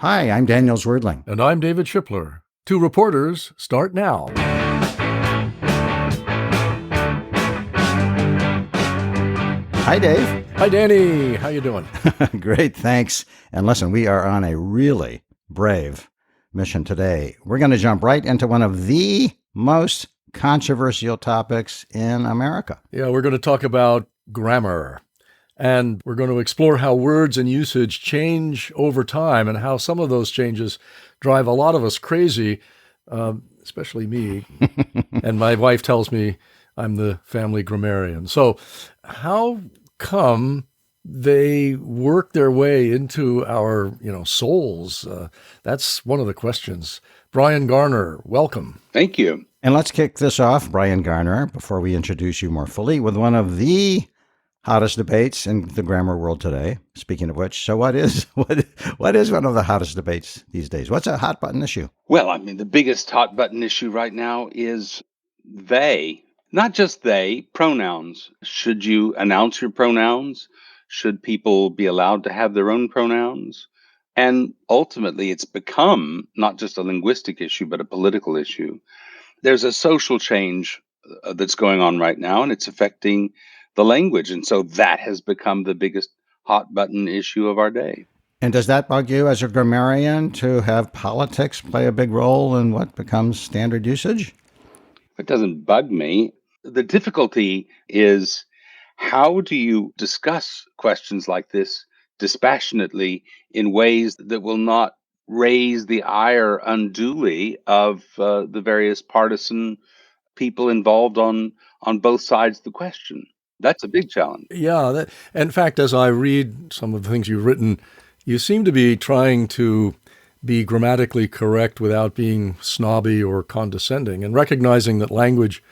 Hi, I'm Daniel Zwerdling. And I'm David Shipler. Two reporters start now. Hi, Dave. Hi, Danny. How you doing? Great, thanks. And listen, we are on a really brave mission today. We're going to jump right into one of the most controversial topics in America. Yeah, we're going to talk about grammar. And we're going to explore how words and usage change over time and how some of those changes drive a lot of us crazy, especially me. And my wife tells me I'm the family grammarian. So how come they work their way into our, souls? That's one of the questions. Bryan Garner, welcome. Thank you. And let's kick this off, Bryan Garner, before we introduce you more fully, with one of the hottest debates in the grammar world today. Speaking of which, so what is one of the hottest debates these days? What's a hot button issue? Well, the biggest hot button issue right now is they, not just they, pronouns. Should you announce your pronouns? Should people be allowed to have their own pronouns? And ultimately, it's become not just a linguistic issue, but a political issue. There's a social change that's going on right now, and it's affecting the language. And so that has become the biggest hot button issue of our day. And does that bug you as a grammarian to have politics play a big role in what becomes standard usage? It doesn't bug me. The difficulty is, how do you discuss questions like this dispassionately in ways that will not raise the ire unduly of the various partisan people involved on both sides of the question? That's a big challenge. Yeah, in fact, as I read some of the things you've written, you seem to be trying to be grammatically correct without being snobby or condescending, and recognizing that language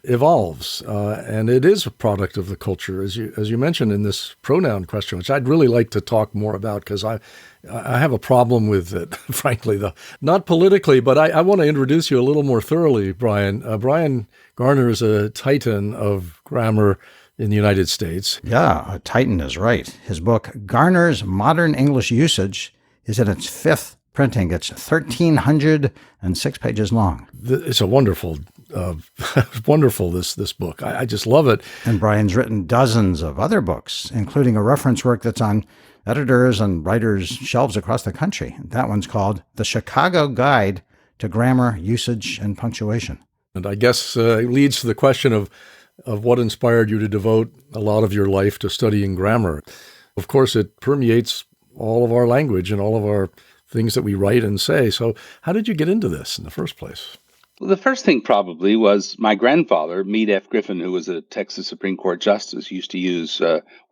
evolves, and it is a product of the culture, as you mentioned in this pronoun question, which I'd really like to talk more about because I have a problem with it, frankly, not politically, but I want to introduce you a little more thoroughly, Bryan. Bryan Garner is a titan of grammar in the United States. Yeah, a titan is right. His book, Garner's Modern English Usage, is in its fifth printing. It's 1,306 pages long. It's a wonderful this book. I just love it. And Bryan's written dozens of other books, including a reference work that's on editors' and writers' shelves across the country. That one's called The Chicago Guide to Grammar, Usage, and Punctuation. And I guess it leads to the question of what inspired you to devote a lot of your life to studying grammar. Of course, it permeates all of our language and all of our things that we write and say. So how did you get into this in the first place? Well, the first thing probably was my grandfather, Meade F. Griffin, who was a Texas Supreme Court justice, used to use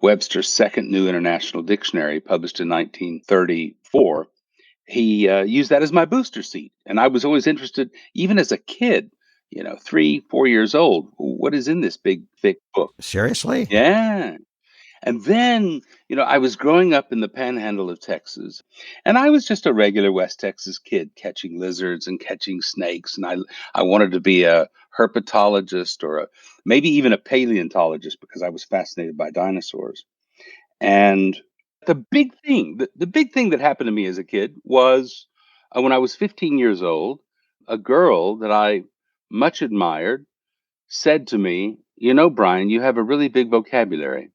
Webster's Second New International Dictionary, published in 1934. He used that as my booster seat. And I was always interested, even as a kid, 3-4 years old, what is in this big, thick book? Seriously? Yeah. And then, I was growing up in the panhandle of Texas, and I was just a regular West Texas kid catching lizards and catching snakes. And I wanted to be a herpetologist or maybe even a paleontologist because I was fascinated by dinosaurs. And the big thing, the big thing that happened to me as a kid was when I was 15 years old, a girl that I much admired said to me, Bryan, you have a really big vocabulary.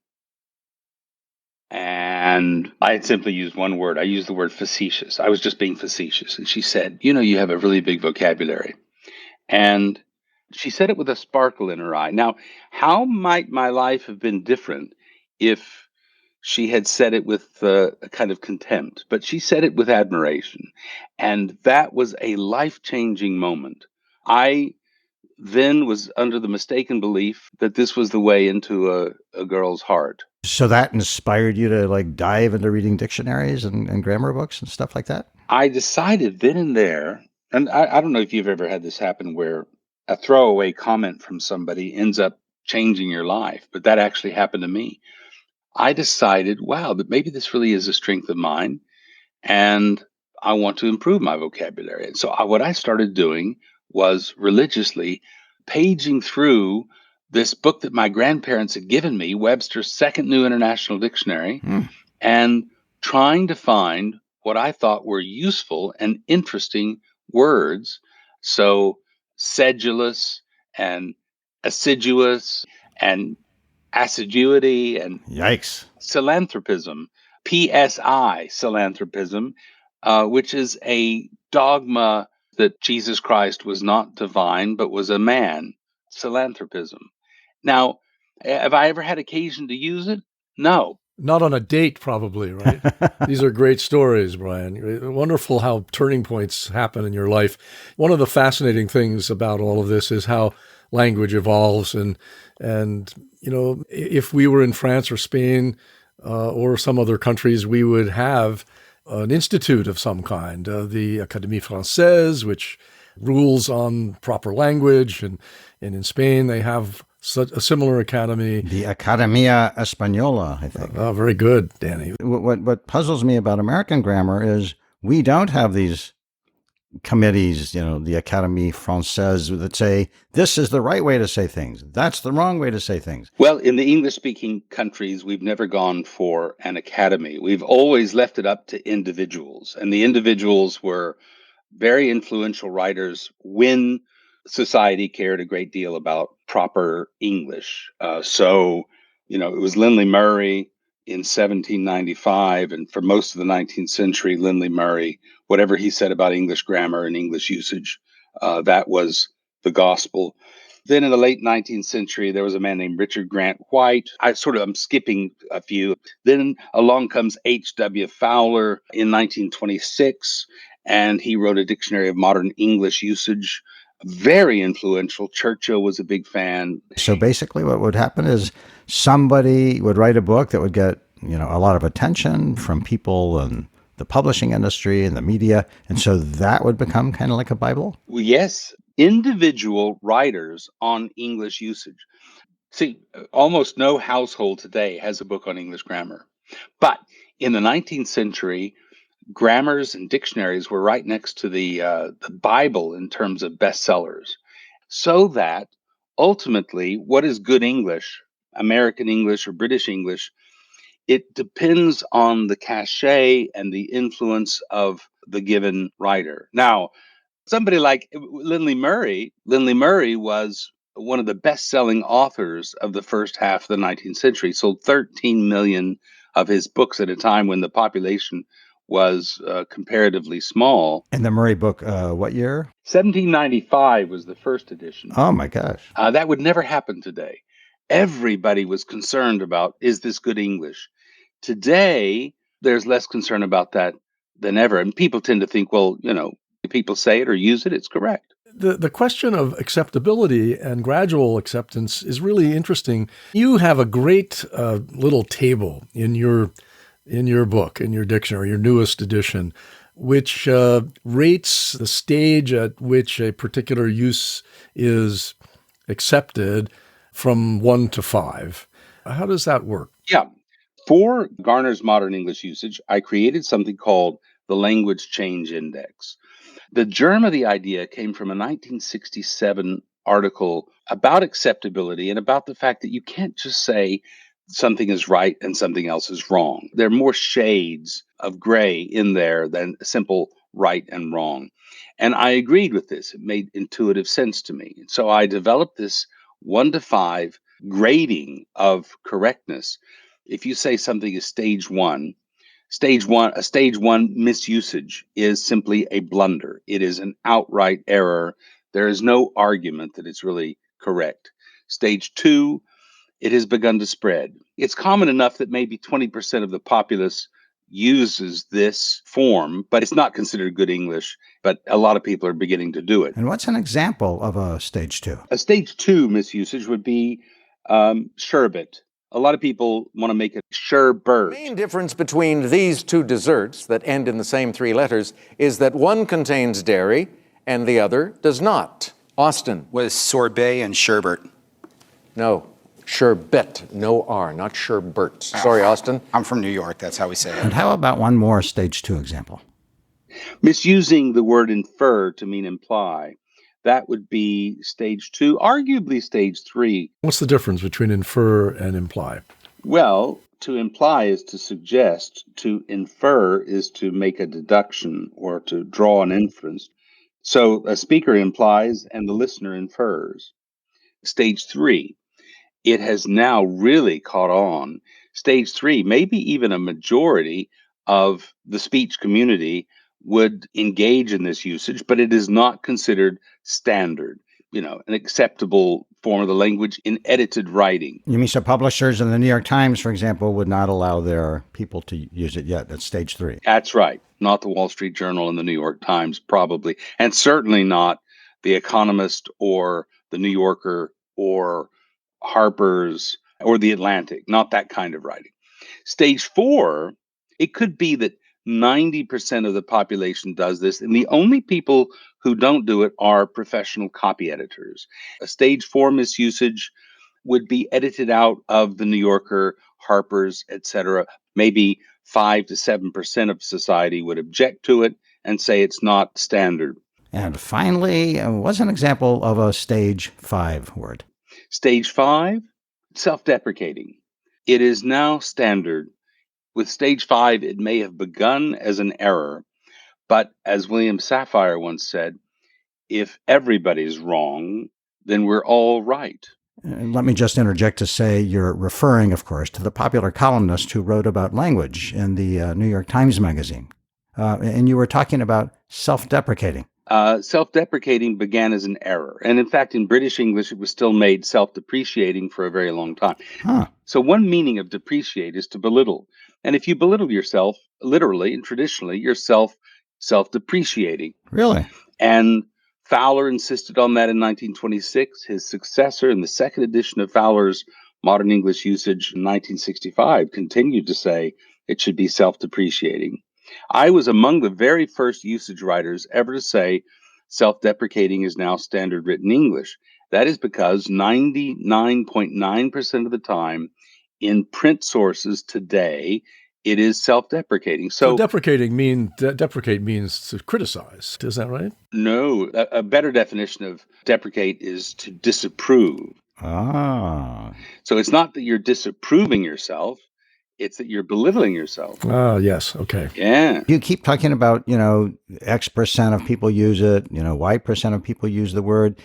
And I had simply used one word. I used the word facetious. I was just being facetious. And she said, you have a really big vocabulary. And she said it with a sparkle in her eye. Now, how might my life have been different if she had said it with a kind of contempt? But she said it with admiration. And that was a life-changing moment. I then was under the mistaken belief that this was the way into a girl's heart. So that inspired you to dive into reading dictionaries and grammar books and stuff like that? I decided then and there, and I don't know if you've ever had this happen where a throwaway comment from somebody ends up changing your life, but that actually happened to me. I decided, wow, that maybe this really is a strength of mine, and I want to improve my vocabulary. And so what I started doing was religiously paging through this book that my grandparents had given me, Webster's Second New International Dictionary, and trying to find what I thought were useful and interesting words. So, sedulous and assiduous and assiduity and Yikes. philanthropism, PSI, philanthropism, which is a dogma that Jesus Christ was not divine but was a man, philanthropism. Now, have I ever had occasion to use it? No. Not on a date, probably, right? These are great stories, Bryan. Wonderful how turning points happen in your life. One of the fascinating things about all of this is how language evolves, and if we were in France or Spain or some other countries, we would have an institute of some kind, the Académie Française, which rules on proper language, and in Spain they have such a similar academy. The Academia Española, I think. Oh, very good, Danny. What puzzles me about American grammar is we don't have these committees, the Académie Française, that say this is the right way to say things, that's the wrong way to say things. Well, in the English-speaking countries, we've never gone for an academy. We've always left it up to individuals, and the individuals were very influential writers when society cared a great deal about proper English. It was Lindley Murray in 1795, and for most of the 19th century, Lindley Murray, whatever he said about English grammar and English usage, that was the gospel. Then in the late 19th century, there was a man named Richard Grant White. I'm skipping a few. Then along comes H.W. Fowler in 1926, and he wrote a dictionary of modern English usage. Very influential. Churchill was a big fan. So basically what would happen is somebody would write a book that would get, a lot of attention from people in the publishing industry and the media. And so that would become kind of like a Bible? Well, yes, individual writers on English usage. See, almost no household today has a book on English grammar. But in the 19th century, grammars and dictionaries were right next to the Bible in terms of bestsellers. So that ultimately, what is good English, American English or British English, it depends on the cachet and the influence of the given writer. Now, somebody like Lindley Murray was one of the best-selling authors of the first half of the 19th century, sold 13 million of his books at a time when the population was comparatively small. And the Murray book, what year? 1795 was the first edition. Oh, my gosh. That would never happen today. Everybody was concerned about, is this good English? Today, there's less concern about that than ever. And people tend to think, well, if people say it or use it, it's correct. The question of acceptability and gradual acceptance is really interesting. You have a great little table in your book, in your dictionary, your newest edition, which rates the stage at which a particular use is accepted from 1 to 5. How does that work? Yeah. For Garner's modern English usage, I created something called the Language Change Index. The germ of the idea came from a 1967 article about acceptability and about the fact that you can't just say something is right and something else is wrong. There are more shades of gray in there than simple right and wrong. And I agreed with this. It made intuitive sense to me. So I developed this 1 to 5 grading of correctness. If you say something is stage one, a stage one misusage is simply a blunder. It is an outright error. There is no argument that it's really correct. Stage 2, it has begun to spread. It's common enough that maybe 20% of the populace uses this form, but it's not considered good English. But a lot of people are beginning to do it. And what's an example of a stage 2? A stage 2 misusage would be sherbet. A lot of people want to make it sherbert. The main difference between these two desserts that end in the same 3 letters is that one contains dairy and the other does not. Austin. Was sorbet and sherbet. No. Sherbet. No R, not sherbert. Sorry, Austin. I'm from New York. That's how we say it. And how about one more stage 2 example? Misusing the word infer to mean imply. That would be stage 2, arguably stage 3. What's the difference between infer and imply? Well, To imply is to suggest, to infer is to make a deduction or to draw an inference. So a speaker implies and the listener infers. Stage three, it has now really caught on. Stage three, maybe even a majority of the speech community would engage in this usage, but it is not considered standard, an acceptable form of the language in edited writing. You mean so publishers in the New York Times, for example, would not allow their people to use it yet at stage three? That's right. Not the Wall Street Journal and the New York Times, probably. And certainly not The Economist or the New Yorker or Harper's or the Atlantic, not that kind of writing. Stage four, it could be that 90% of the population does this, and the only people who don't do it are professional copy editors. A stage four misusage would be edited out of the New Yorker, Harper's, etc. Maybe 5 to 7% of society would object to it and say it's not standard. And finally, what's an example of a stage five word? Stage five, self-deprecating. It is now standard. With stage five, it may have begun as an error, but as William Safire once said, if everybody's wrong, then we're all right. Let me just interject to say you're referring, of course, to the popular columnist who wrote about language in the New York Times Magazine. And you were talking about self-deprecating. Self-deprecating began as an error. And in fact, in British English, it was still made self-depreciating for a very long time. Huh. So one meaning of depreciate is to belittle. And if you belittle yourself, literally and traditionally, you're self-depreciating. Really? And Fowler insisted on that in 1926. His successor in the second edition of Fowler's Modern English Usage in 1965 continued to say it should be self-depreciating. I was among the very first usage writers ever to say self-deprecating is now standard written English. That is because 99.9% of the time in print sources today, it is self-deprecating. So deprecate means to criticize. Is that right? No, a better definition of deprecate is to disapprove. Ah. So it's not that you're disapproving yourself, it's that you're belittling yourself. Ah, yes. Okay. Yeah. You keep talking about, X percent of people use it, Y percent of people use the word.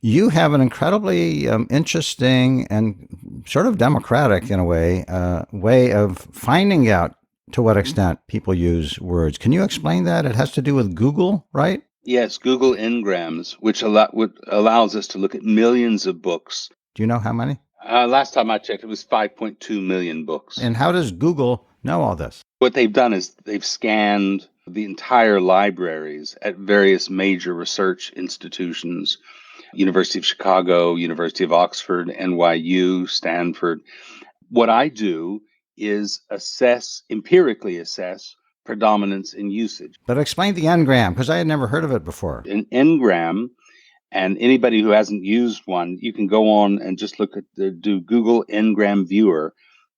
You have an incredibly interesting and sort of democratic, in a way of finding out to what extent people use words. Can you explain that? It has to do with Google, right? Yes, Google Ngrams, which allows us to look at millions of books. Do you know how many? Last time I checked, it was 5.2 million books. And how does Google know all this? What they've done is they've scanned the entire libraries at various major research institutions. University of Chicago, University of Oxford, NYU, Stanford. What I do is empirically assess predominance in usage. But explain the Ngram, because I had never heard of it before. An Ngram, and anybody who hasn't used one, you can go on and just do Google Ngram Viewer.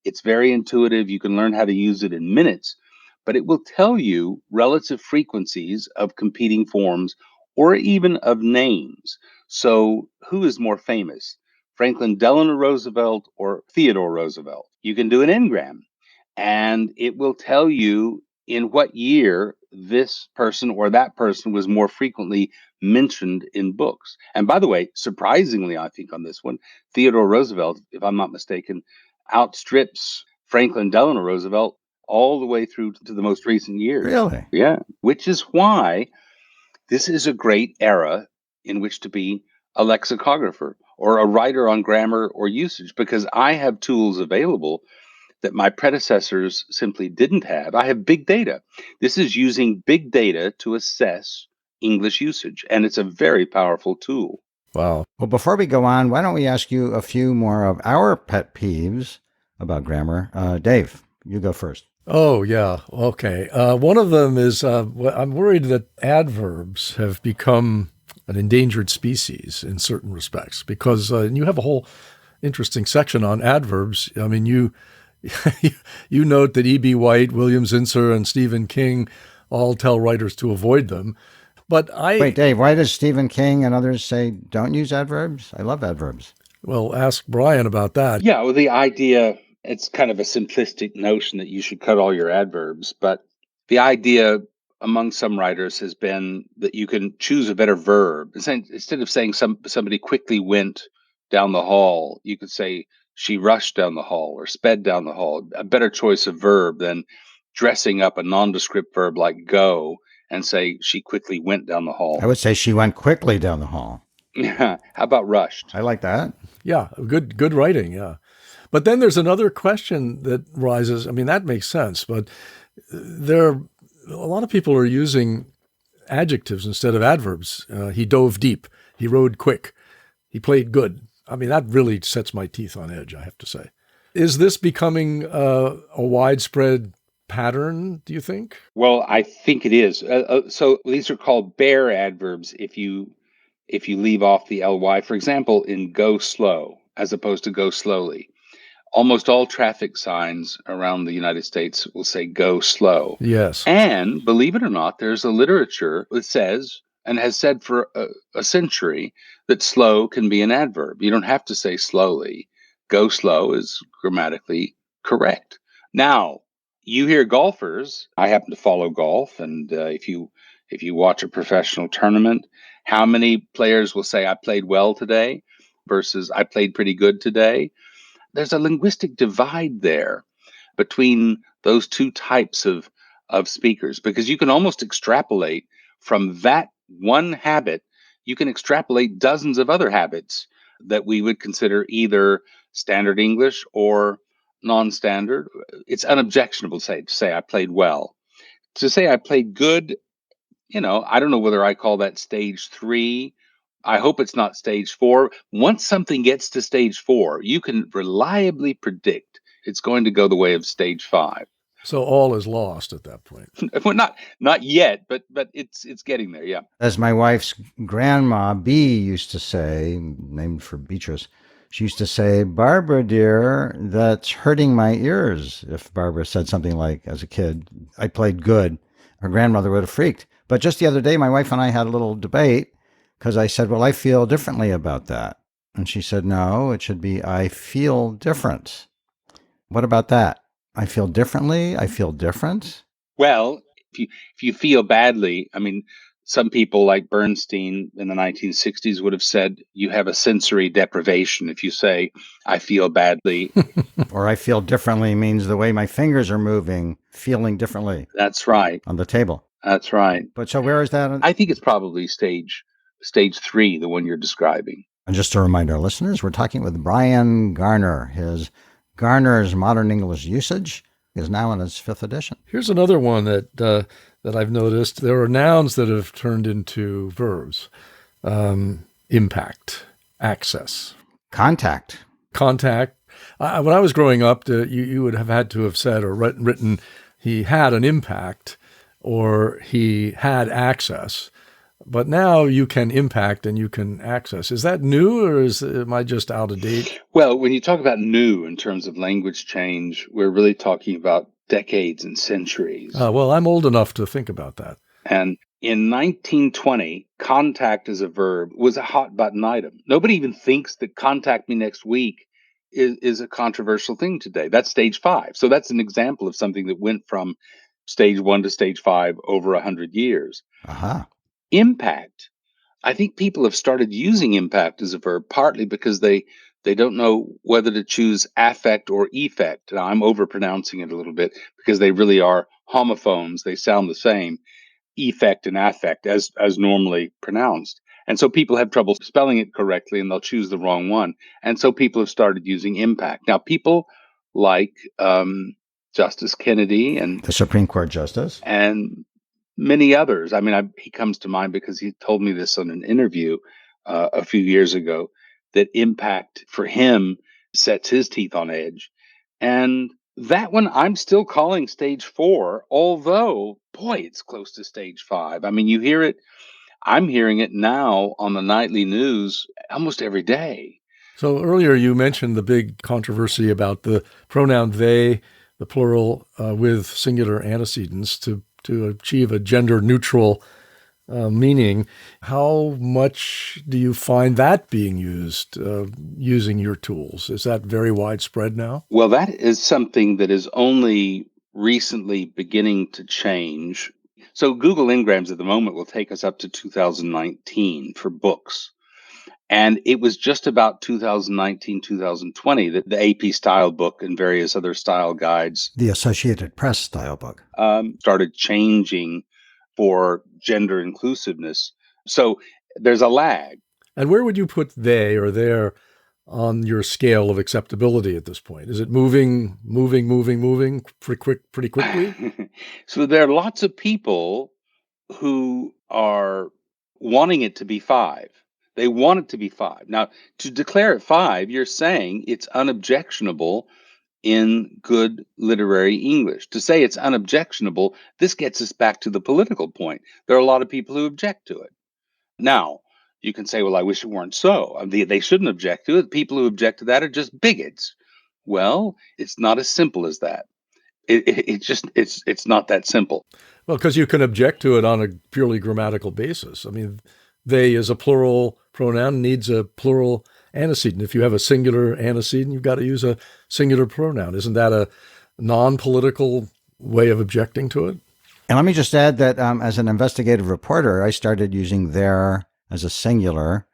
It's very intuitive. You can learn how to use it in minutes, but it will tell you relative frequencies of competing forms or even of names. So who is more famous, Franklin Delano Roosevelt or Theodore Roosevelt? You can do an Ngram, and it will tell you in what year this person or that person was more frequently mentioned in books. And by the way, surprisingly, I think on this one, Theodore Roosevelt, if I'm not mistaken, outstrips Franklin Delano Roosevelt all the way through to the most recent years. Really? Yeah, which is why this is a great era in which to be a lexicographer or a writer on grammar or usage, because I have tools available that my predecessors simply didn't have. I have big data. This is using big data to assess English usage, and it's a very powerful tool. Wow. Well, before we go on, why don't we ask you a few more of our pet peeves about grammar? Dave, you go first. Oh, yeah. Okay. One of them is I'm worried that adverbs have become an endangered species in certain respects, because you have a whole interesting section on adverbs. I mean, you note that E.B. White, William Zinsser, and Stephen King all tell writers to avoid them. But Wait, Dave, why does Stephen King and others say don't use adverbs? I love adverbs. Well, ask Bryan about that. Yeah, well, the idea It's kind of a simplistic notion that you should cut all your adverbs, but the idea among some writers has been that you can choose a better verb. Instead of saying somebody quickly went down the hall, you could say she rushed down the hall or sped down the hall. A better choice of verb than dressing up a nondescript verb like go and say she quickly went down the I hall. would say she went quickly down the hall. How about rushed? I like that. Yeah, good writing, yeah. But then there's another question that rises. I mean, that makes sense, but a lot of people are using adjectives instead of adverbs. He dove deep. He rode quick. He played good. I mean, that really sets my teeth on edge, I have to say. Is this becoming a widespread pattern, do you think? Well, I think it is. So these are called bare adverbs if you leave off the ly. For example, in go slow as opposed to go slowly. Almost all traffic signs around the United States will say go slow. Yes. And believe it or not, there's a literature that says and has said for a century that slow can be an adverb. You don't have to say slowly. Go slow is grammatically correct. Now, you hear golfers. I happen to follow golf, and if you watch a professional tournament, how many players will say I played well today versus I played pretty good today? There's a linguistic divide there between those two types of speakers, because you can almost extrapolate from that one habit, you can extrapolate dozens of other habits that we would consider either standard English or non-standard. It's unobjectionable to say I played well. To say I played good, I don't know whether I call that stage 3. I hope it's not stage 4. Once something gets to stage 4, you can reliably predict it's going to go the way of stage 5. So all is lost at that point. Well, not yet, but it's getting there. Yeah. As my wife's grandma, Bee, used to say, named for Beatrice, she used to say, Barbara, dear, that's hurting my ears. If Barbara said something like, as a kid, I played good, her grandmother would have freaked. But just the other day, my wife and I had a little debate because I said, well, I feel differently about that. And she said, no, it should be, I feel different. What about that? I feel differently. I feel different. Well, if you feel badly, I mean, some people like Bernstein in the 1960s would have said you have a sensory deprivation if you say I feel badly. Or I feel differently means the way my fingers are moving, feeling differently. That's right. On the table. That's right. But so where is that? I think it's probably stage 3, the one you're describing. And just to remind our listeners, we're talking with Bryan Garner. His Garner's Modern English Usage is now in its 5th edition. Here's another one that I've noticed. There are nouns that have turned into verbs. Impact, access. Contact. Contact. When I was growing up, you would have had to have said or written, he had an impact or he had access. But now you can impact and you can access. Is that new or am I just out of date? Well, when you talk about new in terms of language change, we're really talking about decades and centuries. Well, I'm old enough to think about that. And in 1920, contact as a verb was a hot button item. Nobody even thinks that contact me next week is a controversial thing today. That's stage 5. So that's an example of something that went from stage 1 to stage 5 over 100 years. Aha. Impact. I think people have started using impact as a verb partly because they don't know whether to choose affect or effect. Now, I'm overpronouncing it a little bit because they really are homophones. They sound the same, effect and affect, as normally pronounced. And so people have trouble spelling it correctly and they'll choose the wrong one. And so people have started using impact. Now, people like Justice Kennedy and the Supreme Court Justice and many others. I mean, he comes to mind because he told me this on an interview a few years ago, that impact for him sets his teeth on edge. And that one I'm still calling stage 4, although, boy, it's close to stage 5. I mean, you hear it. I'm hearing it now on the nightly news almost every day. So earlier you mentioned the big controversy about the pronoun they, the plural, with singular antecedents to achieve a gender-neutral meaning. How much do you find that being used using your tools? Is that very widespread now? Well, that is something that is only recently beginning to change. So, Google Ngrams at the moment will take us up to 2019 for books. And it was just about 2019, 2020 that the AP style book and various other style guides The Associated Press style book. started changing for gender inclusiveness. So there's a lag. And where would you put they or their on your scale of acceptability at this point? Is it moving pretty quickly? So there are lots of people who are wanting it to be five. They want it to be five. Now, to declare it five, you're saying it's unobjectionable in good literary English. To say it's unobjectionable, this gets us back to the political point. There are a lot of people who object to it. Now, you can say, well, I wish it weren't so. They shouldn't object to it. People who object to that are just bigots. Well, it's not as simple as that. It's not that simple. Well, because you can object to it on a purely grammatical basis. I mean, they as a plural pronoun needs a plural antecedent. If you have a singular antecedent, you've got to use a singular pronoun. Isn't that a non-political way of objecting to it? And let me just add that as an investigative reporter, I started using there as a singular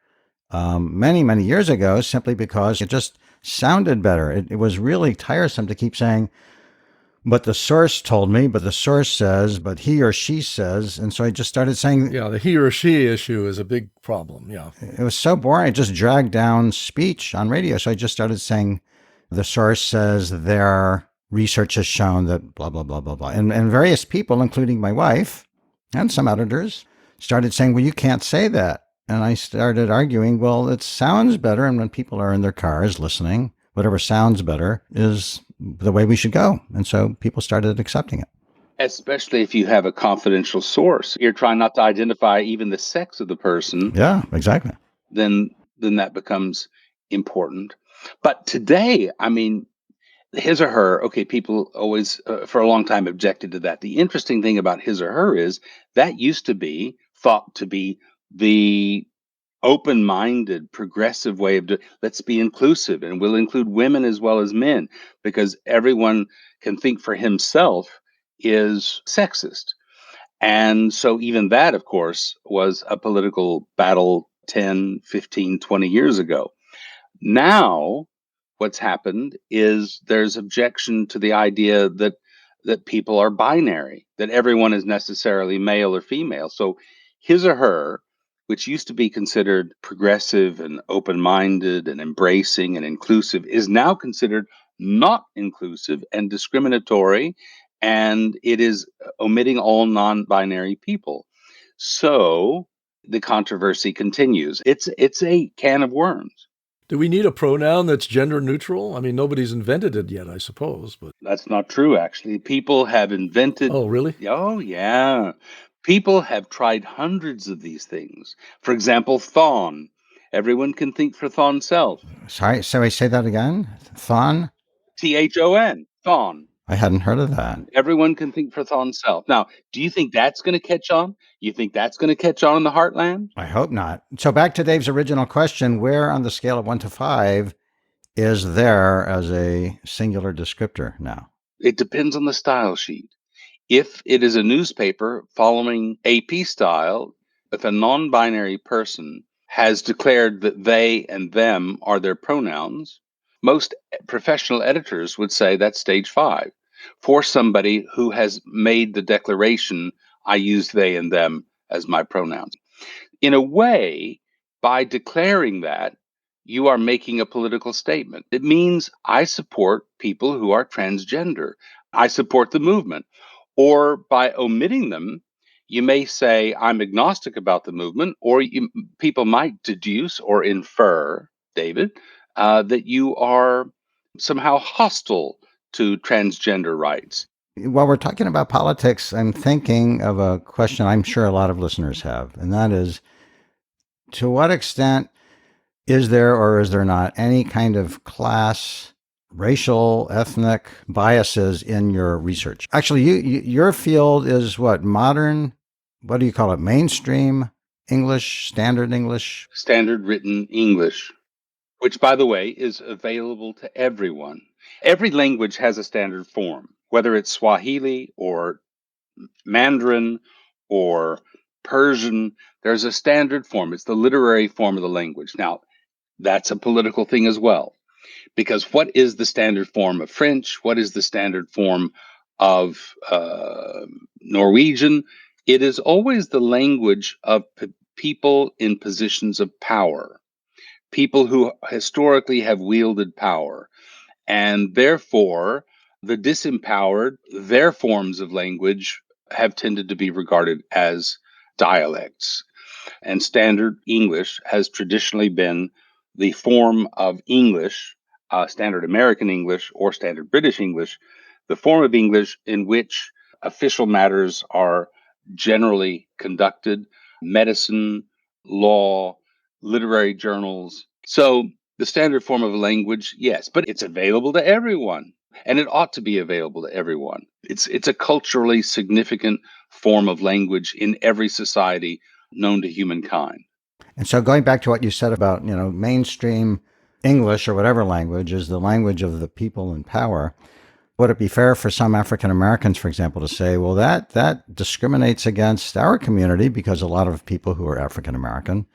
many, many years ago, simply because it just sounded better. It was really tiresome to keep saying, but the source told me, but the source says, but he or she says. And so I just started saying, Yeah, the he or she issue is a big problem. Yeah. it was so boring. It just dragged down speech on radio. So I just started saying, the source says their research has shown that blah, blah, blah, blah, blah. And various people, including my wife and some editors, started saying, well, you can't say that. And I started arguing, well, it sounds better. And when people are in their cars listening, whatever sounds better is the way we should go. And so people started accepting it. Especially if you have a confidential source. You're trying not to identify even the sex of the person. Yeah, exactly. Then that becomes important. But today, I mean, his or her, okay, people always, for a long time, objected to that. The interesting thing about his or her is that used to be thought to be the open-minded, progressive way of doing. Let's be inclusive, and we'll include women as well as men, because everyone can think for himself is sexist. And so even that, of course, was a political battle 10, 15, 20 years ago. Now, what's happened is there's objection to the idea that people are binary, that everyone is necessarily male or female. So his or her, which used to be considered progressive and open-minded and embracing and inclusive, is now considered not inclusive and discriminatory, and it is omitting all non-binary people. So the controversy continues. It's a can of worms. Do we need a pronoun that's gender neutral? I mean, nobody's invented it yet, I suppose, but That's not true, actually. People have invented. oh, really? Oh, yeah. People have tried hundreds of these things. For example, thon. Everyone can think for thon self. Sorry, so I say that again? Thon? Thon. Thon. I hadn't heard of that. Everyone can think for thon self. Now, do you think that's going to catch on? You think that's going to catch on in the heartland? I hope not. So back to Dave's original question, where on the scale of 1 to 5 is there as a singular descriptor now? It depends on the style sheet. If it is a newspaper following AP style, if a non-binary person has declared that they and them are their pronouns, most professional editors would say that's stage 5. For somebody who has made the declaration, I use they and them as my pronouns. In a way, by declaring that, you are making a political statement. It means I support people who are transgender. I support the movement. Or by omitting them, you may say I'm agnostic about the movement, or people might deduce or infer, David, that you are somehow hostile to transgender rights. While we're talking about politics, I'm thinking of a question I'm sure a lot of listeners have, and that is, to what extent is there or is there not any kind of class, racial, ethnic biases in your research? Actually, your field is what, modern What do you call it? Mainstream English, standard English? Standard written English, which, by the way, is available to everyone. Every language has a standard form, whether it's Swahili or Mandarin or Persian. There's a standard form. It's the literary form of the language. Now, that's a political thing as well, because what is the standard form of French? What is the standard form of Norwegian? It is always the language of people in positions of power, people who historically have wielded power. And therefore, the disempowered, their forms of language have tended to be regarded as dialects. And standard English has traditionally been the form of English, standard American English or standard British English, the form of English in which official matters are generally conducted, medicine, law, literary journals. So the standard form of a language, yes, but it's available to everyone. And it ought to be available to everyone. It's a culturally significant form of language in every society known to humankind. And so going back to what you said about, mainstream English or whatever language is the language of the people in power, would it be fair for some African Americans, for example, to say, well, that discriminates against our community because a lot of people who are African American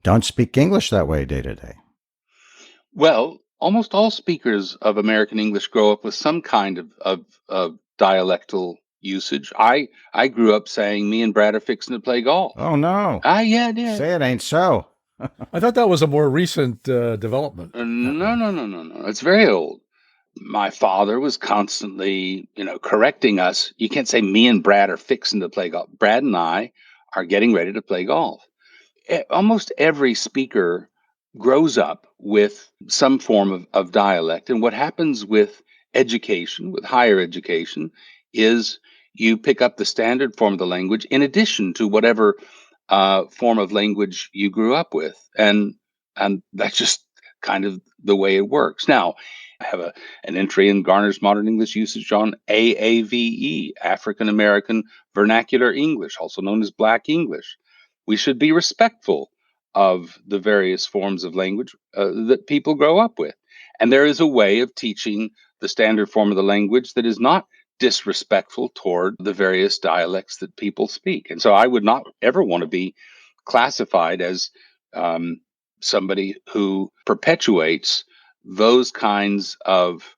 don't speak English that way day to day? Well, almost all speakers of American English grow up with some kind of dialectal usage. I grew up saying me and Brad are fixing to play golf. Oh, no. Yeah, I did. Say it ain't so. I thought that was a more recent development. No. It's very old. My father was constantly, correcting us. You can't say me and Brad are fixing to play golf. Brad and I are getting ready to play golf. Almost every speaker grows up with some form of dialect. And what happens with education, with higher education, is you pick up the standard form of the language in addition to whatever form of language you grew up with. And that's just kind of the way it works. Now, I have an entry in Garner's Modern English Usage on AAVE, African American Vernacular English, also known as Black English. We should be respectful of the various forms of language that people grow up with. And there is a way of teaching the standard form of the language that is not disrespectful toward the various dialects that people speak. And so I would not ever want to be classified as somebody who perpetuates those kinds of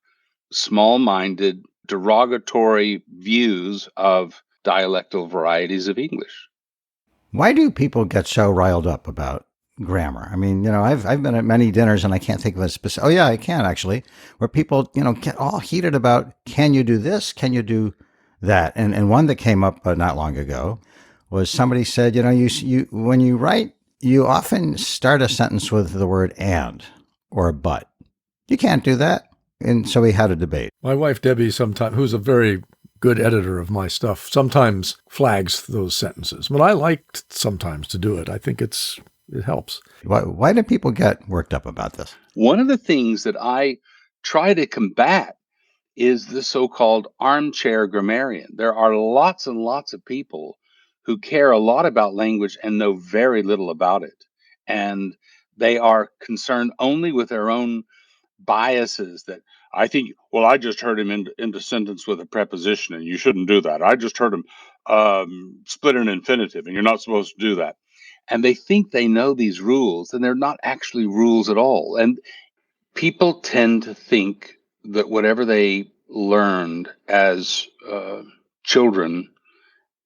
small minded, derogatory views of dialectal varieties of English. Why do people get so riled up about grammar? I mean, I've been at many dinners and I can't think of a specific. Oh yeah, I can actually, where people, get all heated about, can you do this? Can you do that? And one that came up not long ago was somebody said, you when you write, you often start a sentence with the word and or but. You can't do that. And so we had a debate. My wife, Debbie, who's a very good editor of my stuff, sometimes flags those sentences. But I like sometimes to do it. I think it helps. Why do people get worked up about this? One of the things that I try to combat is the so-called armchair grammarian. There are lots and lots of people who care a lot about language and know very little about it. And they are concerned only with their own biases that I think, well, I just heard him into sentence with a preposition and you shouldn't do that. I just heard him split an infinitive and you're not supposed to do that. And they think they know these rules and they're not actually rules at all. And people tend to think that whatever they learned as children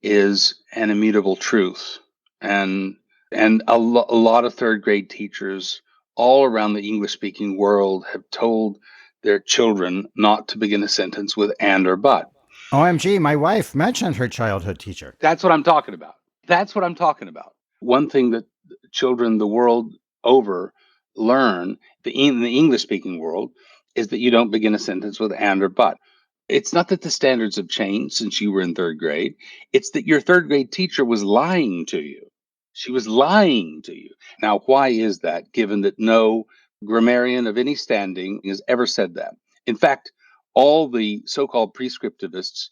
is an immutable truth. And a lot of third grade teachers all around the English speaking world have told their children not to begin a sentence with and or but. OMG, my wife mentioned her childhood teacher. That's what I'm talking about. That's what I'm talking about. One thing that children the world over learn in the English speaking world is that you don't begin a sentence with and or but. It's not that the standards have changed since you were in third grade. It's that your third grade teacher was lying to you. She was lying to you. Now, why is that, given that no grammarian of any standing has ever said that? In fact, all the so-called prescriptivists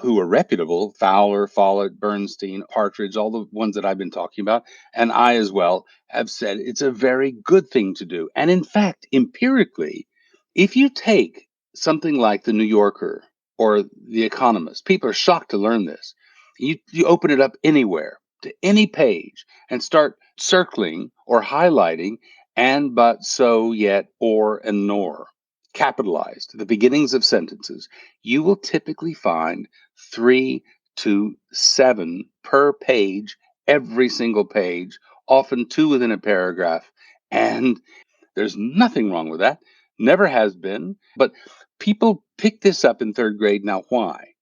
who are reputable, Fowler, Follett, Bernstein, Partridge, all the ones that I've been talking about, and I as well, have said it's a very good thing to do. And in fact, empirically, if you take something like the New Yorker or the Economist, people are shocked to learn this. You open it up anywhere to any page and start circling or highlighting and, but, so, yet, or, and nor, capitalized, the beginnings of sentences, you will typically find 3 to 7 per page, every single page, often 2 within a paragraph. And there's nothing wrong with that. Never has been. But people pick this up in third grade. Now, why?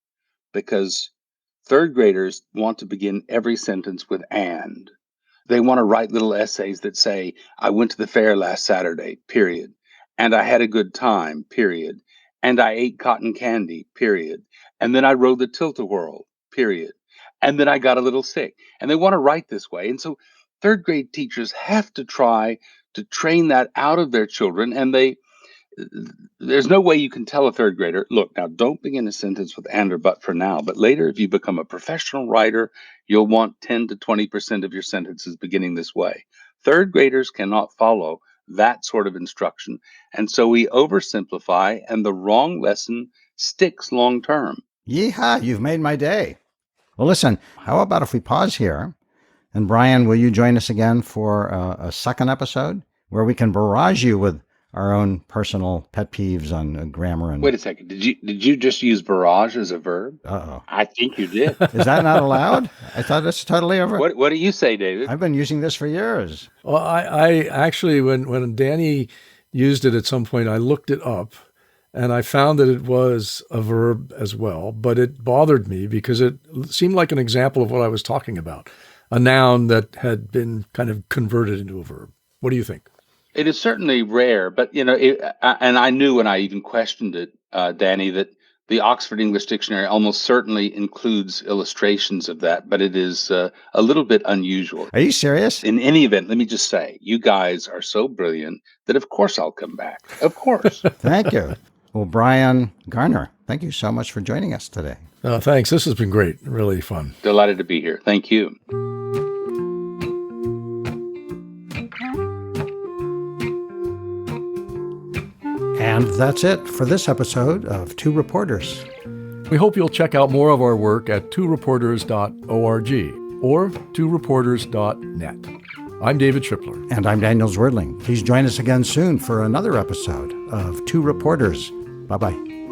Because third graders want to begin every sentence with and. They want to write little essays that say, I went to the fair last Saturday, period. And I had a good time, period. And I ate cotton candy, period. And then I rode the tilt-a-whirl, period. And then I got a little sick. And they want to write this way. And so third grade teachers have to try to train that out of their children. And there's no way you can tell a third grader, look, now don't begin a sentence with and or but for now, but later if you become a professional writer, you'll want 10 to 20% of your sentences beginning this way. Third graders cannot follow that sort of instruction. And so we oversimplify, and the wrong lesson sticks long term. Yeehaw, you've made my day. Well, listen, how about if we pause here? And Bryan, will you join us again for a second episode where we can barrage you with our own personal pet peeves on grammar and... Wait a second. Did you just use barrage as a verb? Uh-oh. I think you did. Is that not allowed? I thought it's totally over. What do you say, David? I've been using this for years. Well, I actually, when Danny used it at some point, I looked it up and I found that it was a verb as well, but it bothered me because it seemed like an example of what I was talking about, a noun that had been kind of converted into a verb. What do you think? It is certainly rare, but and I knew when I even questioned it, Danny, that the Oxford English Dictionary almost certainly includes illustrations of that, but it is a little bit unusual. Are you serious? In any event, let me just say, you guys are so brilliant that of course I'll come back. Of course. Thank you. Well, Bryan Garner, thank you so much for joining us today. Thanks. This has been great. Really fun. Delighted to be here. Thank you. And that's it for this episode of Two Reporters. We hope you'll check out more of our work at tworeporters.org or tworeporters.net. I'm David Schipler. And I'm Daniel Zwerdling. Please join us again soon for another episode of Two Reporters. Bye-bye.